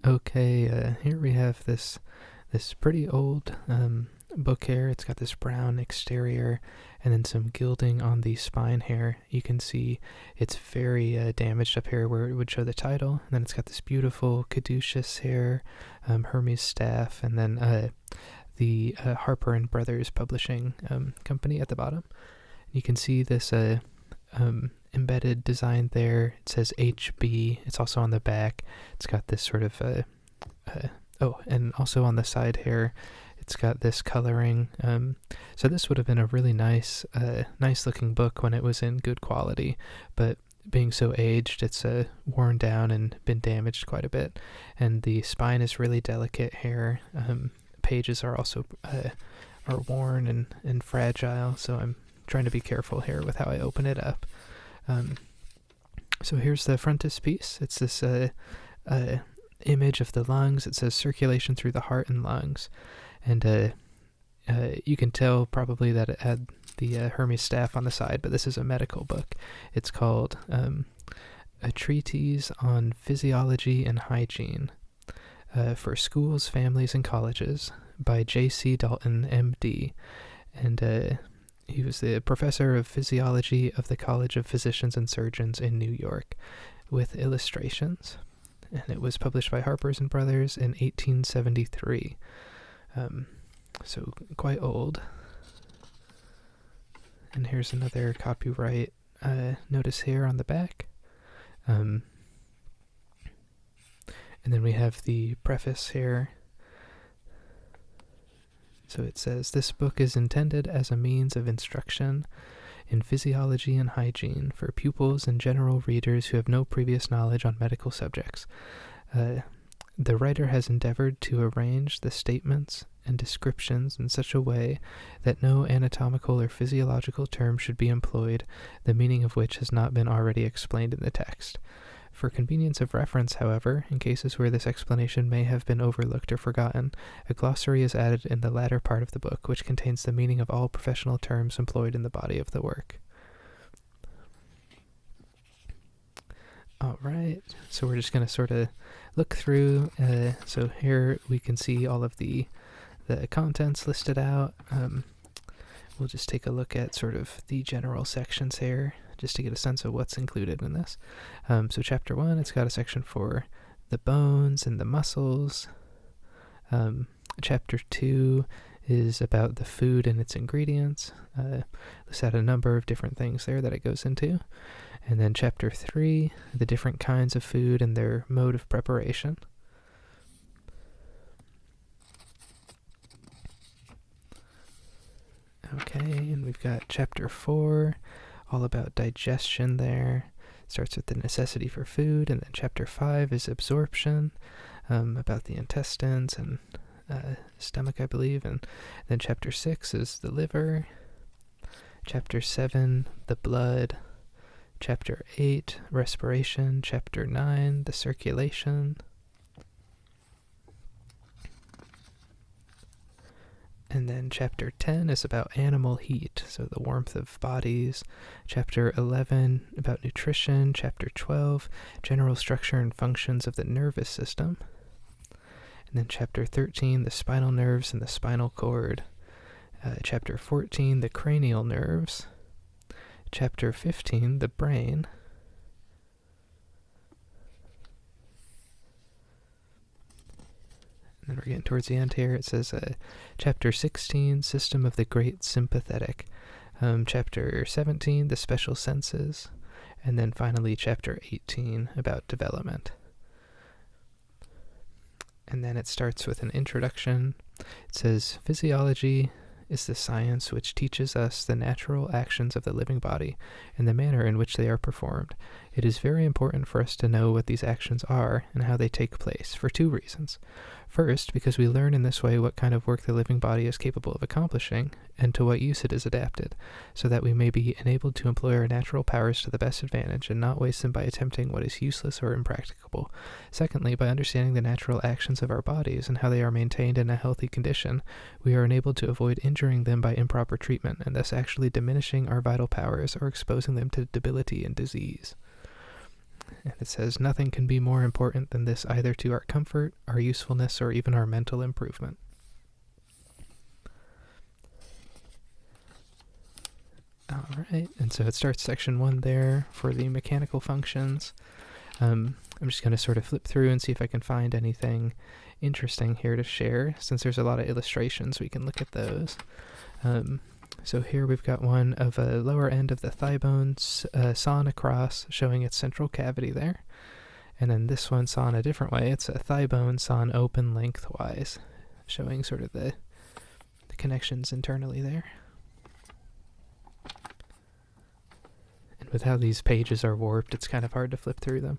Okay, here we have this pretty old book here. It's got this brown exterior and then some gilding on the spine here. You can see it's very damaged up here where it would show the title. And then it's got this beautiful caduceus here, Hermes staff, and then the Harper and Brothers Publishing company at the bottom. You can see this embedded design there. It says HB. It's also on the back. It's got this sort of and also on the side here, it's got this coloring. So this would have been a really nice looking book when it was in good quality, but being so aged, it's worn down and been damaged quite a bit. And the spine is really delicate here. Pages are also are worn and fragile, so I'm trying to be careful here with how I open it up. So here's the frontispiece. It's this image of the lungs. It says circulation through the heart and lungs. And you can tell probably that it had the Hermes staff on the side, but this is a medical book. It's called A Treatise on Physiology and Hygiene for Schools, Families, and Colleges by J.C. Dalton, M.D. And he was the professor of physiology of the College of Physicians and Surgeons in New York, with illustrations. And it was published by Harper's and Brothers in 1873. So quite old. And here's another copyright notice here on the back. And then we have the preface here. So it says, "This book is intended as a means of instruction in physiology and hygiene for pupils and general readers who have no previous knowledge on medical subjects. The writer has endeavored to arrange the statements and descriptions in such a way that no anatomical or physiological term should be employed, the meaning of which has not been already explained in the text. For convenience of reference, however, in cases where this explanation may have been overlooked or forgotten, a glossary is added in the latter part of the book, which contains the meaning of all professional terms employed in the body of the work." All right, so we're just going to sort of look through. So here we can see all of the contents listed out. We'll just take a look at sort of the general sections here, just to get a sense of what's included in this. So chapter 1, it's got a section for the bones and the muscles. Chapter 2 is about the food and its ingredients. Lists out a number of different things there that it goes into. And then chapter 3, the different kinds of food and their mode of preparation. Okay, and we've got chapter 4, all about digestion there. Starts with the necessity for food, and then chapter 5 is absorption, about the intestines and stomach, I believe. And then chapter 6 is the liver. Chapter 7, the blood. Chapter 8, respiration. Chapter 9, the circulation. And then chapter 10 is about animal heat, so the warmth of bodies. Chapter 11, about nutrition. Chapter 12, general structure and functions of the nervous system. And then chapter 13, the spinal nerves and the spinal cord. Chapter 14, the cranial nerves. Chapter 15, the brain. And we're getting towards the end here. It says chapter 16, system of the great sympathetic. Chapter 17, the special senses. And then finally chapter 18, about development. And then it starts with an introduction. It says, "Physiology is the science which teaches us the natural actions of the living body and the manner in which they are performed. It is very important for us to know what these actions are and how they take place, for two reasons. First, because we learn in this way what kind of work the living body is capable of accomplishing, and to what use it is adapted, so that we may be enabled to employ our natural powers to the best advantage, and not waste them by attempting what is useless or impracticable. Secondly, by understanding the natural actions of our bodies and how they are maintained in a healthy condition, we are enabled to avoid injuring them by improper treatment, and thus actually diminishing our vital powers or exposing them to debility and disease." And it says, nothing can be more important than this, either to our comfort, our usefulness, or even our mental improvement. All right, and so it starts section 1 there for the mechanical functions. I'm just going to sort of flip through and see if I can find anything interesting here to share. Since there's a lot of illustrations, we can look at those. So here we've got one of a lower end of the thigh bone sawn across, showing its central cavity there. And then this one sawn a different way. It's a thigh bone sawn open lengthwise, showing sort of the connections internally there. And with how these pages are warped, it's kind of hard to flip through them.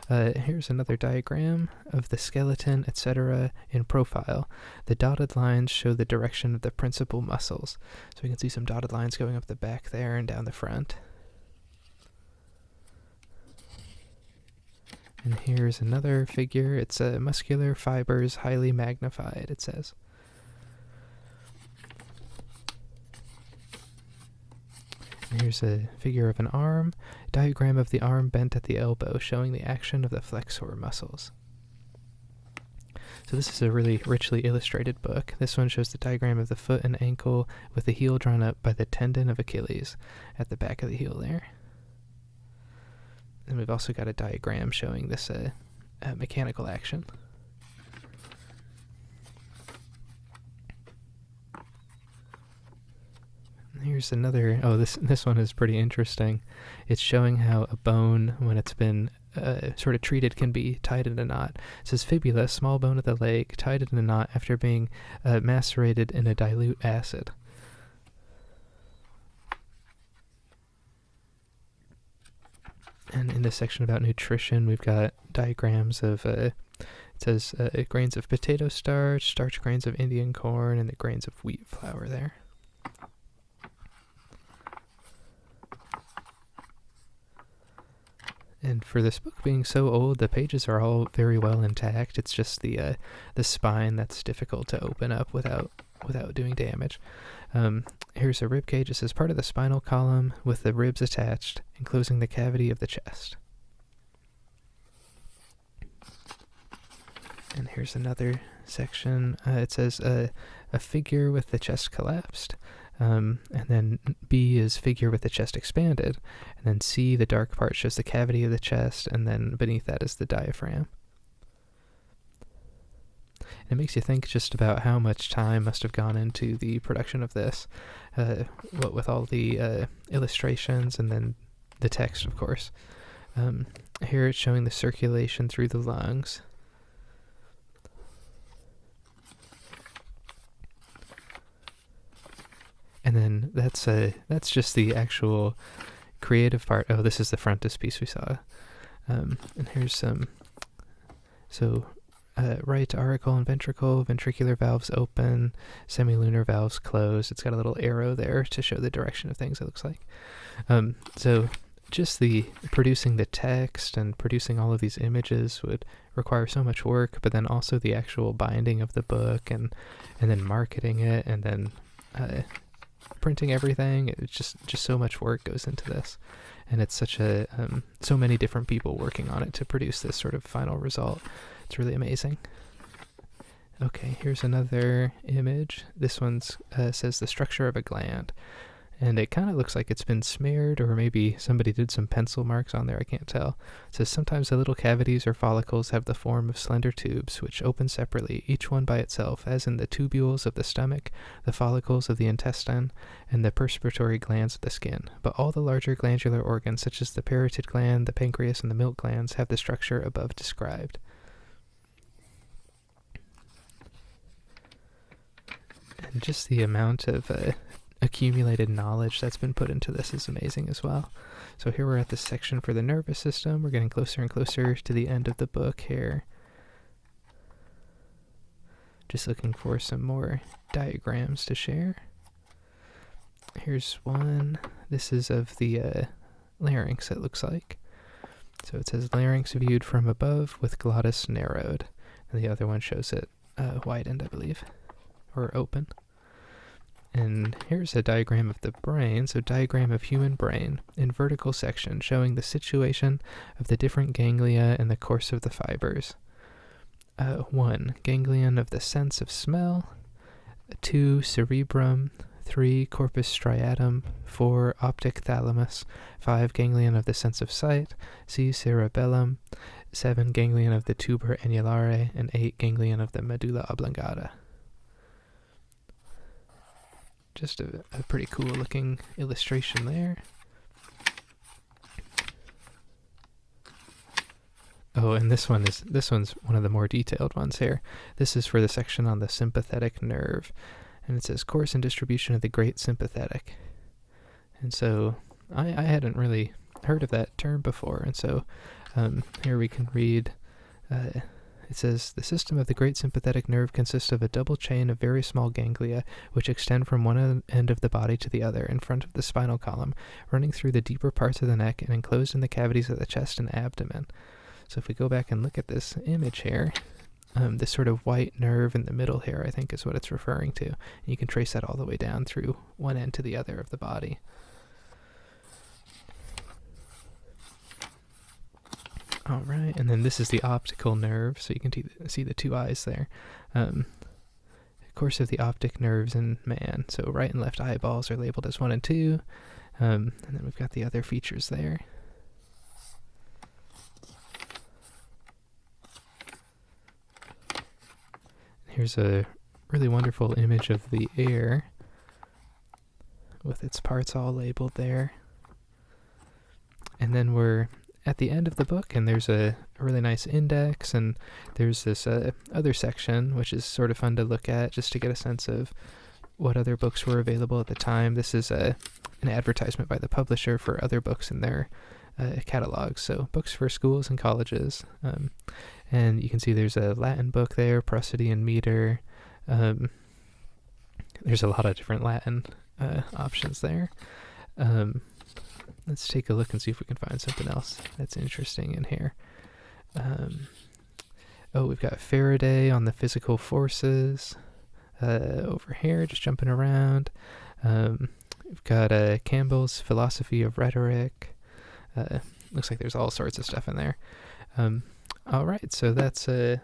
Here's another diagram of the skeleton, etc. in profile. The dotted lines show the direction of the principal muscles. So we can see some dotted lines going up the back there and down the front. And here's another figure. It's muscular fibers highly magnified, it says. Here's a figure of an arm, diagram of the arm bent at the elbow, showing the action of the flexor muscles. So this is a really richly illustrated book. This one shows the diagram of the foot and ankle with the heel drawn up by the tendon of Achilles at the back of the heel there. And we've also got a diagram showing this mechanical action. Here's another, this one is pretty interesting. It's showing how a bone, when it's been sort of treated, can be tied in a knot. It says fibula, small bone of the leg, tied in a knot after being macerated in a dilute acid. And in this section about nutrition, we've got diagrams of, it says grains of potato starch, starch grains of Indian corn, and the grains of wheat flour there. And for this book being so old, the pages are all very well intact. It's just the spine that's difficult to open up without doing damage. Here's a rib cage. It says part of the spinal column with the ribs attached, enclosing the cavity of the chest. And here's another section. It says a figure with the chest collapsed. And then B is figure with the chest expanded. And then C, the dark part, shows the cavity of the chest. And then beneath that is the diaphragm. And it makes you think just about how much time must have gone into the production of this. What with all the illustrations and then the text, of course. Here it's showing the circulation through the lungs. And then that's just the actual creative part. Oh, this is the frontispiece we saw. And here's some. So, right auricle and ventricle, ventricular valves open, semilunar valves closed. It's got a little arrow there to show the direction of things, it looks like. So just the producing the text and producing all of these images would require so much work, but then also the actual binding of the book and then marketing it and then printing everything. It's just so much work goes into this, and it's such a so many different people working on it to produce this sort of final result. It's really amazing. Okay, here's another image. This one says the structure of a gland, and it kind of looks like it's been smeared, or maybe somebody did some pencil marks on there, I can't tell. It says sometimes the little cavities or follicles have the form of slender tubes which open separately, each one by itself, as in the tubules of the stomach, the follicles of the intestine, and the perspiratory glands of the skin. But all the larger glandular organs, such as the parotid gland, the pancreas, and the milk glands, have the structure above described. And just the amount of accumulated knowledge that's been put into this is amazing as well. So here we're at this section for the nervous system. We're getting closer and closer to the end of the book here. Just looking for some more diagrams to share. Here's one. This is of the larynx, it looks like. So it says larynx viewed from above with glottis narrowed. And the other one shows it widened, I believe, or open. And here's a diagram of the brain. So diagram of human brain in vertical section showing the situation of the different ganglia and the course of the fibers. 1. Ganglion of the sense of smell. 2. Cerebrum. 3. Corpus striatum. 4. Optic thalamus. 5. Ganglion of the sense of sight. 6. Cerebellum. 7. Ganglion of the tuber annulare. And 8. Ganglion of the medulla oblongata. Just a pretty cool looking illustration there. Oh, and this one's one of the more detailed ones here. This is for the section on the sympathetic nerve. And it says course and distribution of the great sympathetic. And so I hadn't really heard of that term before. And so here we can read, it says, the system of the great sympathetic nerve consists of a double chain of very small ganglia which extend from one end of the body to the other in front of the spinal column, running through the deeper parts of the neck and enclosed in the cavities of the chest and abdomen. So if we go back and look at this image here, this sort of white nerve in the middle here, I think is what it's referring to. And you can trace that all the way down through one end to the other of the body. All right, and then this is the optical nerve, so you can see the two eyes there. Course of the optic nerves in man. So right and left eyeballs are labeled as 1 and 2, and then we've got the other features there. Here's a really wonderful image of the ear with its parts all labeled there. And then we're at the end of the book, and there's a really nice index, and there's this other section, which is sort of fun to look at just to get a sense of what other books were available at the time. This is an advertisement by the publisher for other books in their catalogs, so books for schools and colleges. And you can see there's a Latin book there, prosody and meter. There's a lot of different Latin options there. Let's take a look and see if we can find something else that's interesting in here. We've got Faraday on the physical forces over here, just jumping around. We've got Campbell's philosophy of rhetoric. Looks like there's all sorts of stuff in there. All right, so that's a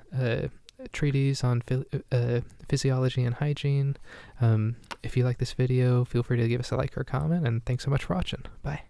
treatise on physiology and hygiene. If you like this video, feel free to give us a like or comment, and thanks so much for watching. Bye.